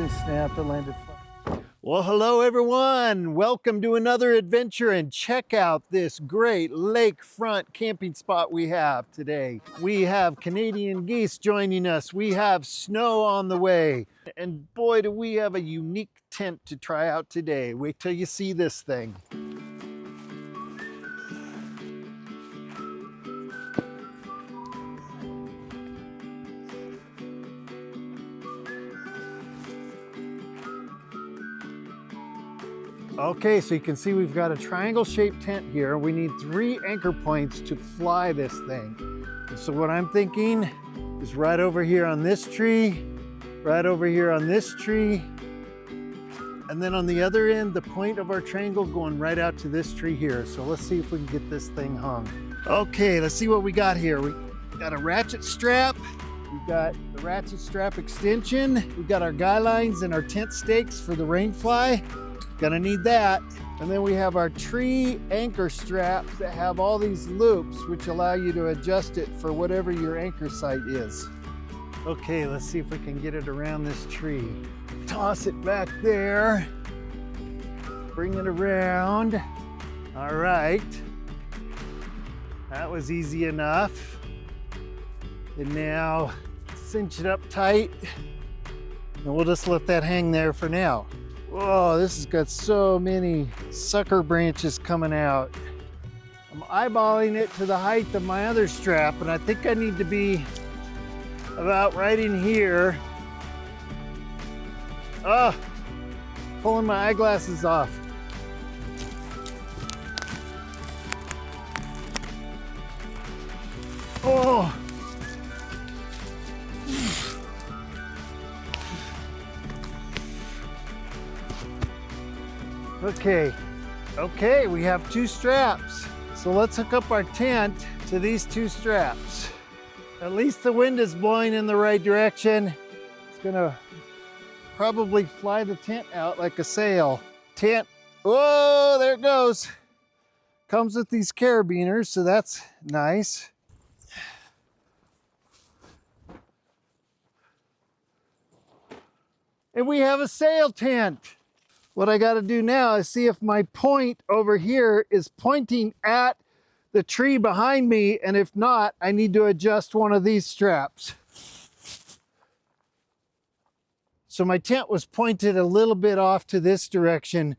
It snapped, it landed flat. Well, hello everyone. Welcome to another adventure, and check out this great lakefront camping spot we have today. We have Canadian geese joining us. We have snow on the way. And boy, do we have a unique tent to try out today. Wait till you see this thing. Okay, so you can see we've got a triangle-shaped tent here. We need 3 anchor points to fly this thing. And so what I'm thinking is right over here on this tree, right over here on this tree, and then on the other end, the point of our triangle going right out to this tree here. So let's see if we can get this thing hung. Okay, let's see what we got here. We got a ratchet strap. We've got the ratchet strap extension. We've got our guy lines and our tent stakes for the rain fly. Gonna need that. And then we have our tree anchor straps that have all these loops which allow you to adjust it for whatever your anchor site is. Okay, let's see if we can get it around this tree. Toss it back there. Bring it around. All right. That was easy enough. And now cinch it up tight. And we'll just let that hang there for now. Whoa, this has got so many sucker branches coming out. I'm eyeballing it to the height of my other strap, and I think I need to be about right in here. Pulling my eyeglasses off. Oh. Okay, we have 2 straps. So let's hook up our tent to these 2 straps. At least the wind is blowing in the right direction. It's gonna probably fly the tent out like a sail. Tent, whoa, there it goes. Comes with these carabiners, so that's nice. And we have a sail tent. What I got to do now is see if my point over here is pointing at the tree behind me, and if not, I need to adjust one of these straps. So my tent was pointed a little bit off to this direction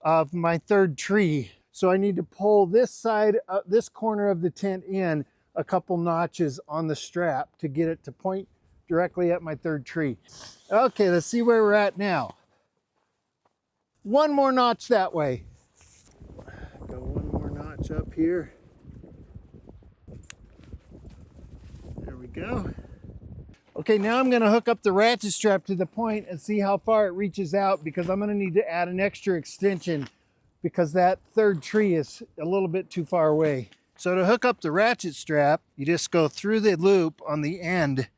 of my 3rd tree. So I need to pull this side, this corner of the tent in a couple notches on the strap to get it to point directly at my 3rd tree. Okay, let's see where we're at now. 1 more notch that way. Go 1 more notch up here. There we go. Okay, now I'm gonna hook up the ratchet strap to the point and see how far it reaches out, because I'm gonna need to add an extra extension because that 3rd tree is a little bit too far away. So to hook up the ratchet strap, you just go through the loop on the end,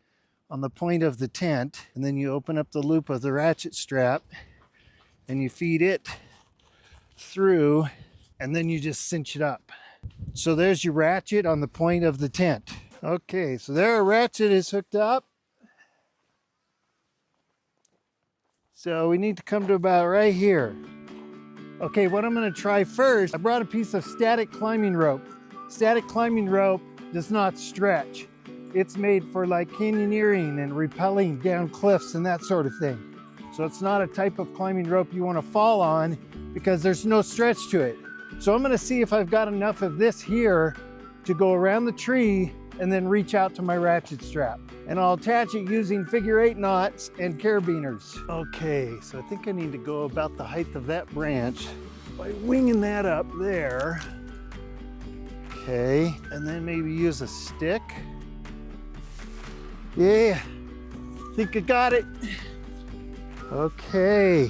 on the point of the tent, and then you open up the loop of the ratchet strap and you feed it through, and then you just cinch it up. So there's your ratchet on the point of the tent. Okay, so there our ratchet is hooked up. So we need to come to about right here. Okay, what I'm gonna try first, I brought a piece of static climbing rope. Static climbing rope does not stretch. It's made for like canyoneering and rappelling down cliffs and that sort of thing. So it's not a type of climbing rope you want to fall on because there's no stretch to it. So I'm going to see if I've got enough of this here to go around the tree and then reach out to my ratchet strap. And I'll attach it using figure-8 knots and carabiners. Okay, so I think I need to go about the height of that branch by winging that up there. Okay, and then maybe use a stick. Yeah, think I got it. Okay,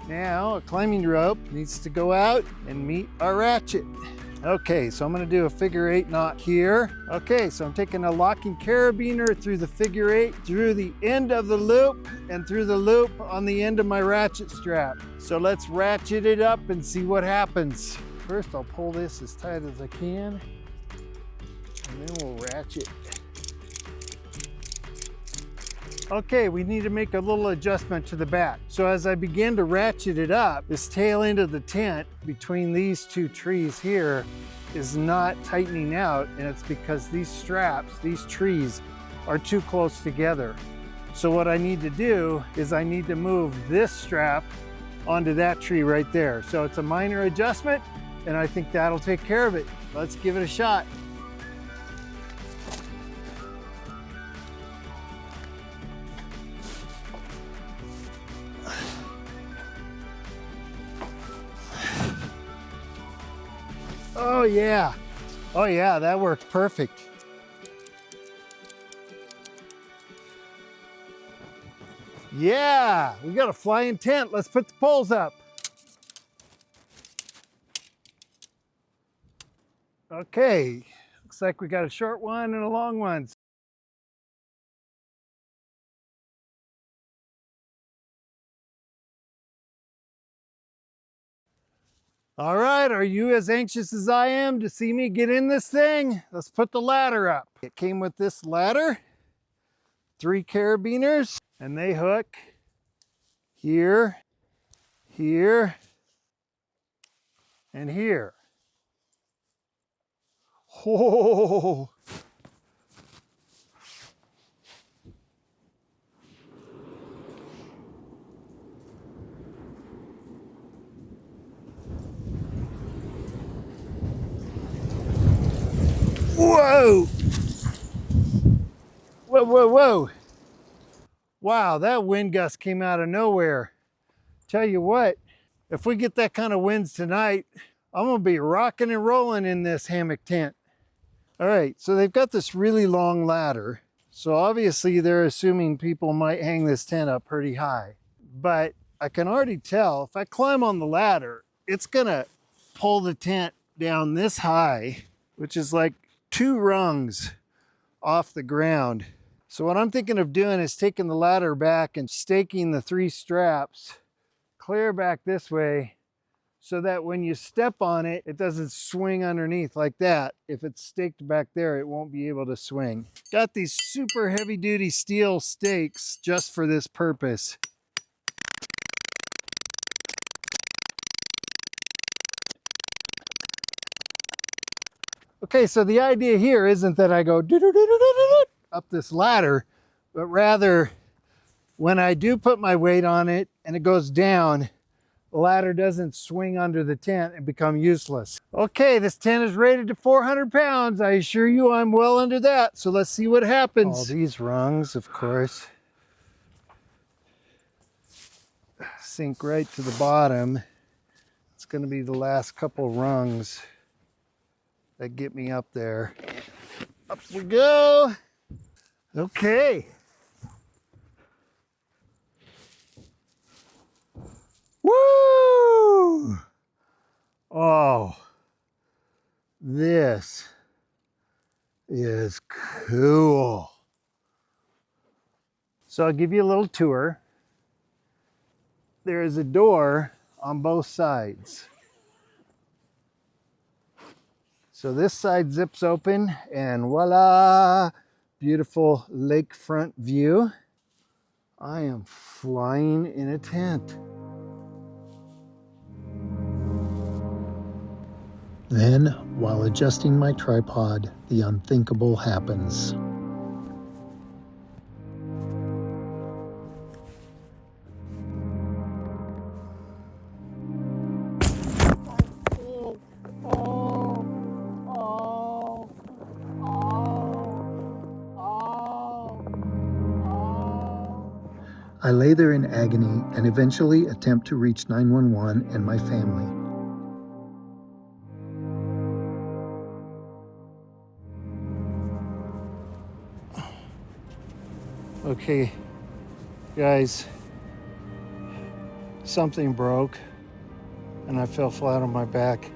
now a climbing rope needs to go out and meet our ratchet. Okay, so I'm gonna do a figure-8 knot here. Okay, so I'm taking a locking carabiner through the figure-8, through the end of the loop, and through the loop on the end of my ratchet strap. So let's ratchet it up and see what happens. First, I'll pull this as tight as I can, and then we'll ratchet. Okay, we need to make a little adjustment to the back. So as I begin to ratchet it up, this tail end of the tent between these two trees here is not tightening out, and it's because these straps, these trees, are too close together. So what I need to do is I need to move this strap onto that tree right there. So it's a minor adjustment, and I think that'll take care of it. Let's give it a shot. Oh yeah. Oh yeah, that worked perfect. Yeah, we got a flying tent. Let's put the poles up. Okay, looks like we got a short one and a long one. All right, are you as anxious as I am to see me get in this thing? Let's put the ladder up. It came with this ladder, 3 carabiners, and they hook here, here, and here. Oh. Whoa! Whoa, whoa, whoa. Wow, that wind gust came out of nowhere. Tell you what, if we get that kind of winds tonight, I'm gonna be rocking and rolling in this hammock tent. All right, so they've got this really long ladder. So obviously they're assuming people might hang this tent up pretty high. But I can already tell if I climb on the ladder, it's gonna pull the tent down this high, which is like 2 rungs off the ground. So what I'm thinking of doing is taking the ladder back and staking the 3 straps clear back this way so that when you step on it, it doesn't swing underneath like that. If it's staked back there, it won't be able to swing. Got these super heavy duty steel stakes just for this purpose. Okay, so the idea here isn't that I go up this ladder, but rather when I do put my weight on it and it goes down, the ladder doesn't swing under the tent and become useless. Okay, this tent is rated to 400 pounds. I assure you I'm well under that. So let's see what happens. All these rungs, of course, sink right to the bottom. It's gonna be the last couple rungs that get me up there. Up we go. Okay. Woo! Oh, this is cool. So I'll give you a little tour. There is a door on both sides. So this side zips open and voila, beautiful lakefront view. I am flying in a tent. Then, while adjusting my tripod, the unthinkable happens. I lay there in agony and eventually attempt to reach 911 and my family. Okay, guys, something broke and I fell flat on my back.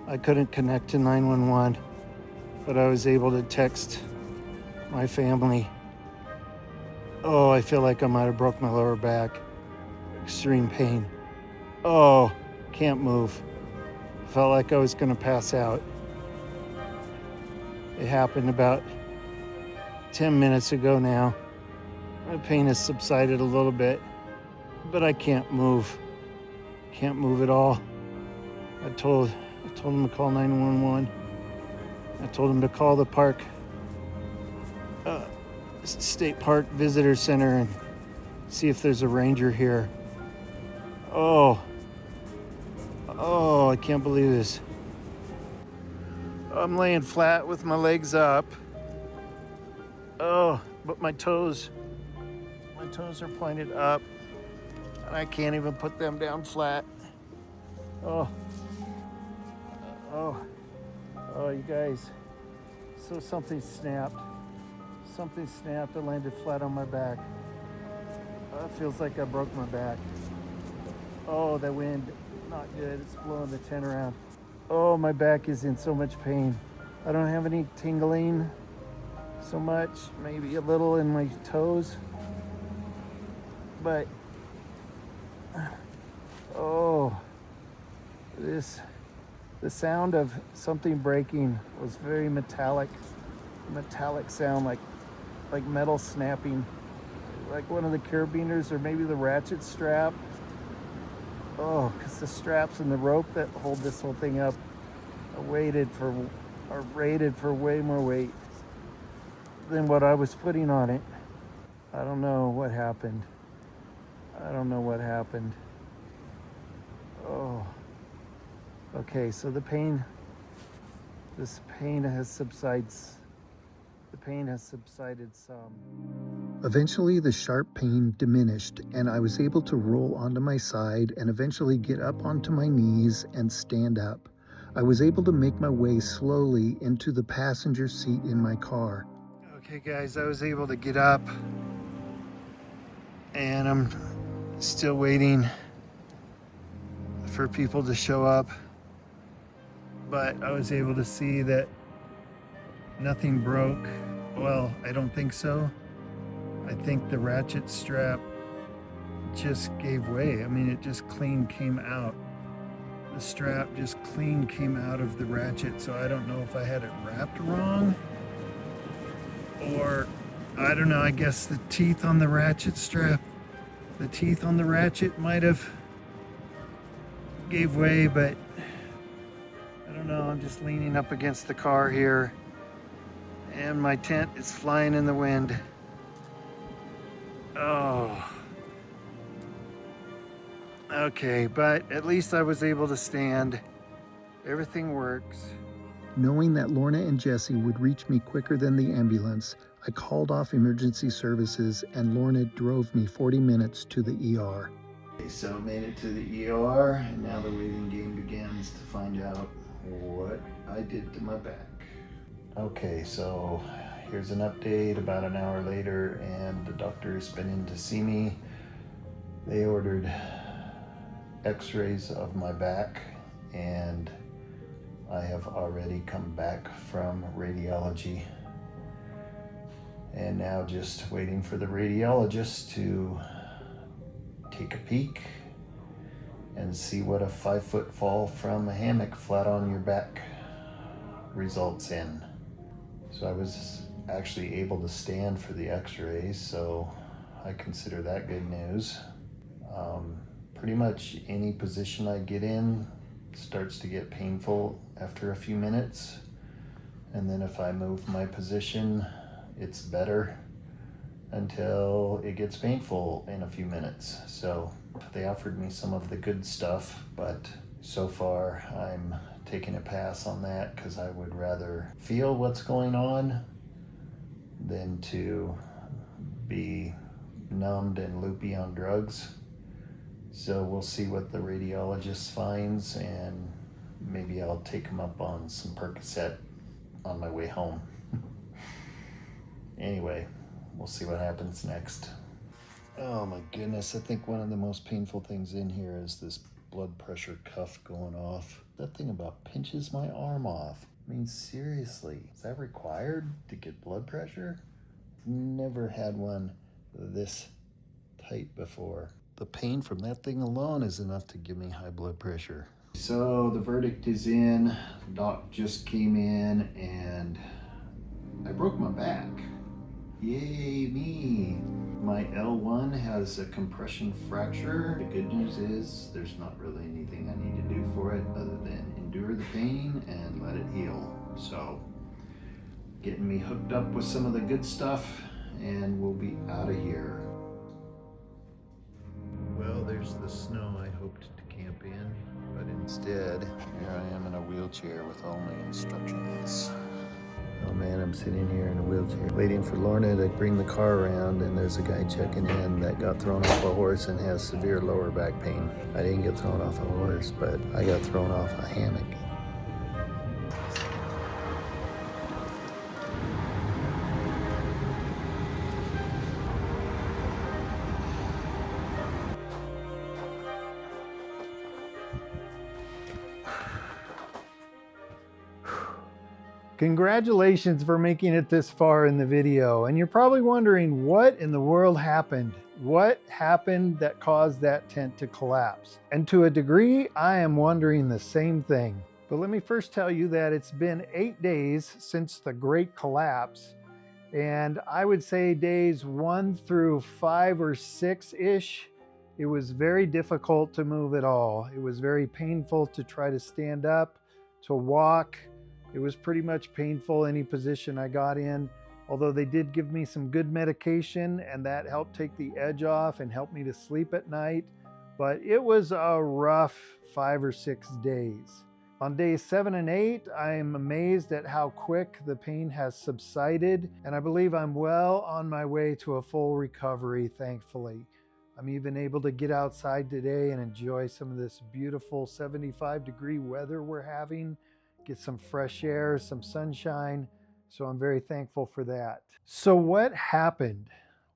I couldn't connect to 911, but I was able to text my family. Oh, I feel like I might have broke my lower back. Extreme pain. Oh, can't move. Felt like I was gonna pass out. It happened about 10 minutes ago now. My pain has subsided a little bit, but I can't move. Can't move at all. I told him to call 911. I told him to call the state park visitor center and see if there's a ranger here. Oh, I can't believe this. I'm laying flat with my legs up. Oh, but my toes are pointed up and I can't even put them down flat. Oh, you guys. So something snapped. I landed flat on my back. It feels like I broke my back. Oh, that wind, not good. It's blowing the tent around. Oh, my back is in so much pain. I don't have any tingling so much, maybe a little in my toes. But, the sound of something breaking was very metallic sound, like metal snapping, like one of the carabiners or maybe the ratchet strap. Oh, because the straps and the rope that hold this whole thing up are rated for way more weight than what I was putting on it. I don't know what happened. Oh. Okay, so this pain has subsided some. Eventually, the sharp pain diminished, and I was able to roll onto my side and eventually get up onto my knees and stand up. I was able to make my way slowly into the passenger seat in my car. Okay, guys, I was able to get up, and I'm still waiting for people to show up. But I was able to see that nothing broke. Well, I don't think so. I think the ratchet strap just gave way. I mean, it just clean came out. The strap just clean came out of the ratchet, so I don't know if I had it wrapped wrong or I don't know, I guess the teeth on the ratchet might have gave way, but I don't know. I'm just leaning up against the car here and my tent is flying in the wind. Oh. Okay, but at least I was able to stand. Everything works. Knowing that Lorna and Jesse would reach me quicker than the ambulance, I called off emergency services and Lorna drove me 40 minutes to the ER. Okay, so made it to the ER and now the waiting game begins to find out what I did to my back. Okay, so here's an update about an hour later and the doctor's been in to see me. They ordered x-rays of my back and I have already come back from radiology and now just waiting for the radiologist to take a peek and see what a 5-foot fall from a hammock flat on your back results in. So I was actually able to stand for the x-rays, so I consider that good news. Pretty much any position I get in starts to get painful after a few minutes, and then if I move my position, it's better until it gets painful in a few minutes. So they offered me some of the good stuff, but so far I'm taking a pass on that because I would rather feel what's going on than to be numbed and loopy on drugs. So we'll see what the radiologist finds and maybe I'll take him up on some Percocet on my way home. Anyway, we'll see what happens next. Oh my goodness, I think one of the most painful things in here is this blood pressure cuff going off. That thing about pinches my arm off. I mean, seriously, is that required to get blood pressure? Never had one this tight before. The pain from that thing alone is enough to give me high blood pressure. So the verdict is in. The doc just came in and I broke my back. Yay me! My L1 has a compression fracture. The good news is there's not really anything I need to do for it other than endure the pain and let it heal. So getting me hooked up with some of the good stuff and we'll be out of here. Well, there's the snow I hoped to camp in, but instead, here I am in a wheelchair with only instructions. Oh man, I'm sitting here in a wheelchair waiting for Lorna to bring the car around, and there's a guy checking in that got thrown off a horse and has severe lower back pain. I didn't get thrown off a horse, but I got thrown off a hammock. Congratulations for making it this far in the video. And you're probably wondering what in the world happened? What happened that caused that tent to collapse? And to a degree, I am wondering the same thing. But let me first tell you that it's been 8 days since the great collapse. And I would say days 1 through 5 or 6-ish, it was very difficult to move at all. It was very painful to try to stand up, to walk. It was pretty much painful any position I got in, although they did give me some good medication and that helped take the edge off and help me to sleep at night. But it was a rough 5 or 6 days. On days 7 and 8, I am amazed at how quick the pain has subsided, and I believe I'm well on my way to a full recovery, thankfully. I'm even able to get outside today and enjoy some of this beautiful 75-degree weather we're having. Get some fresh air, some sunshine. So I'm very thankful for that. So what happened?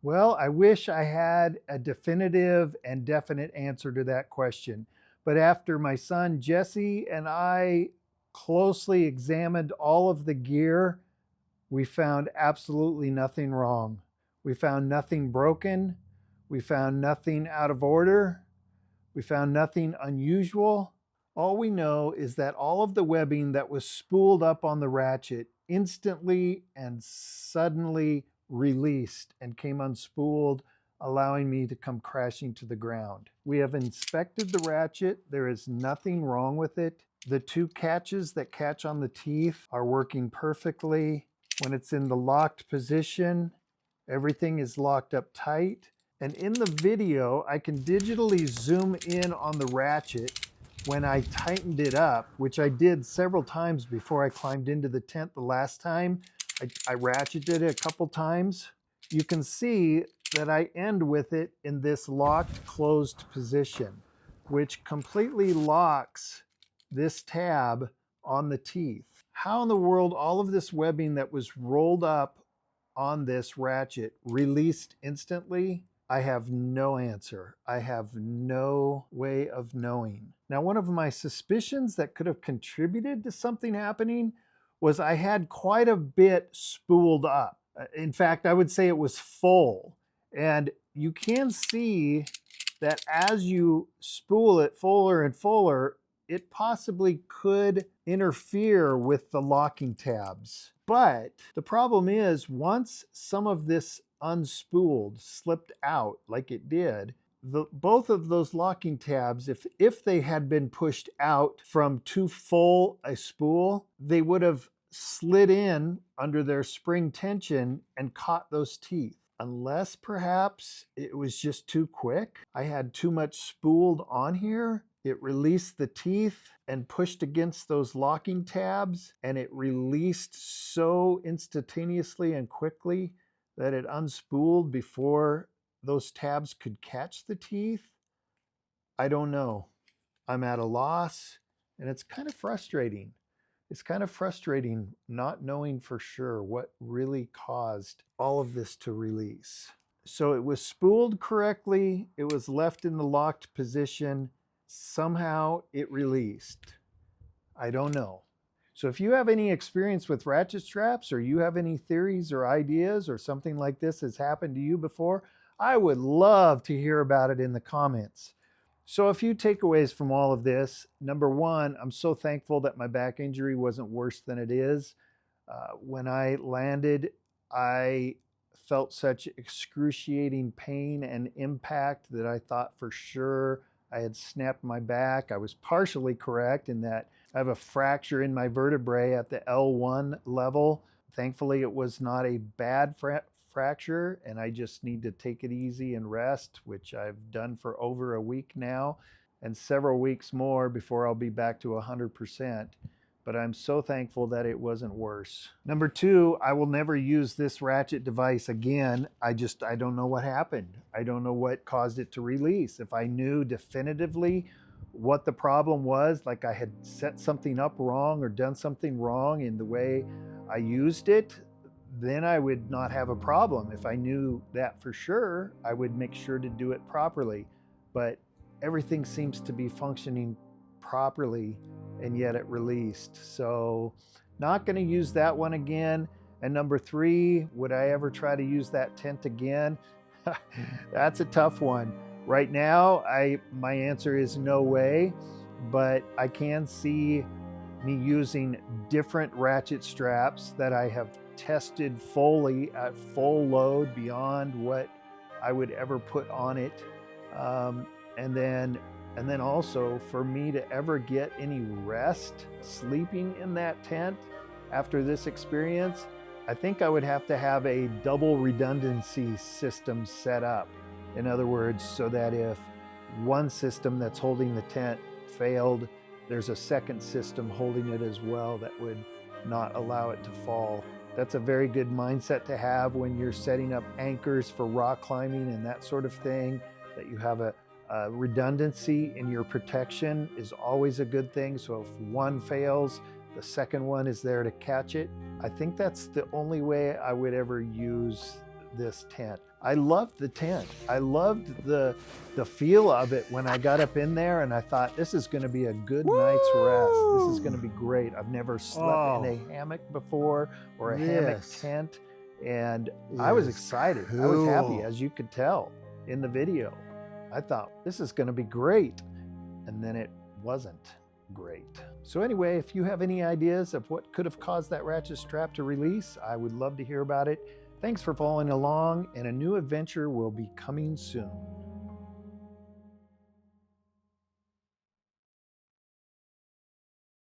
Well, I wish I had a definitive and definite answer to that question. But after my son Jesse and I closely examined all of the gear, we found absolutely nothing wrong. We found nothing broken. We found nothing out of order. We found nothing unusual. All we know is that all of the webbing that was spooled up on the ratchet instantly and suddenly released and came unspooled, allowing me to come crashing to the ground. We have inspected the ratchet. There is nothing wrong with it. The 2 catches that catch on the teeth are working perfectly. When it's in the locked position, everything is locked up tight. And in the video, I can digitally zoom in on the ratchet. When I tightened it up, which I did several times before I climbed into the tent the last time, I ratcheted it a couple times. You can see that I end with it in this locked closed position, which completely locks this tab on the teeth. How in the world all of this webbing that was rolled up on this ratchet released instantly? I have no answer. I have no way of knowing. Now, one of my suspicions that could have contributed to something happening was I had quite a bit spooled up. In fact, I would say it was full. And you can see that as you spool it fuller and fuller, it possibly could interfere with the locking tabs. But the problem is, once some of this unspooled, slipped out like it did, both of those locking tabs, if they had been pushed out from too full a spool, they would have slid in under their spring tension and caught those teeth. Unless perhaps it was just too quick. I had too much spooled on here. It released the teeth and pushed against those locking tabs, and it released so instantaneously and quickly that it unspooled before those tabs could catch the teeth. I don't know. I'm at a loss, and it's kind of frustrating. It's kind of frustrating not knowing for sure what really caused all of this to release. So it was spooled correctly. It was left in the locked position. Somehow it released. I don't know. So if you have any experience with ratchet straps, or you have any theories or ideas, or something like this has happened to you before, I would love to hear about it in the comments. So a few takeaways from all of this. Number one, I'm so thankful that my back injury wasn't worse than it is. When I landed, I felt such excruciating pain and impact that I thought for sure I had snapped my back. I was partially correct in that I have a fracture in my vertebrae at the L1 level. Thankfully, it was not a bad fracture, and I just need to take it easy and rest, which I've done for over a week now, and several weeks more before I'll be back to 100%. But I'm so thankful that it wasn't worse. Number two, I will never use this ratchet device again. I don't know what happened. I don't know what caused it to release. If I knew definitively what the problem was, like I had set something up wrong or done something wrong in the way I used it, then I would not have a problem. If I knew that for sure, I would make sure to do it properly. But everything seems to be functioning properly, and yet it released. So not gonna use that one again. And number three, would I ever try to use that tent again? That's a tough one. Right now, my answer is no way, but I can see me using different ratchet straps that I have tested fully at full load beyond what I would ever put on it. And then also for me to ever get any rest sleeping in that tent after this experience, I think I would have to have a double redundancy system set up. In other words, so that if one system that's holding the tent failed, there's a second system holding it as well that would not allow it to fall. That's a very good mindset to have when you're setting up anchors for rock climbing and that sort of thing, that you have a redundancy in your protection is always a good thing. So if one fails, the second one is there to catch it. I think that's the only way I would ever use this tent. I loved the tent. I loved the feel of it when I got up in there, and I thought, this is gonna be a good night's rest. This is gonna be great. I've never slept in a hammock before, or a hammock tent, and I was excited. I was happy, as you could tell in the video. I thought, this is gonna be great. And then it wasn't great. So anyway, if you have any ideas of what could have caused that ratchet strap to release, I would love to hear about it. Thanks for following along, and a new adventure will be coming soon.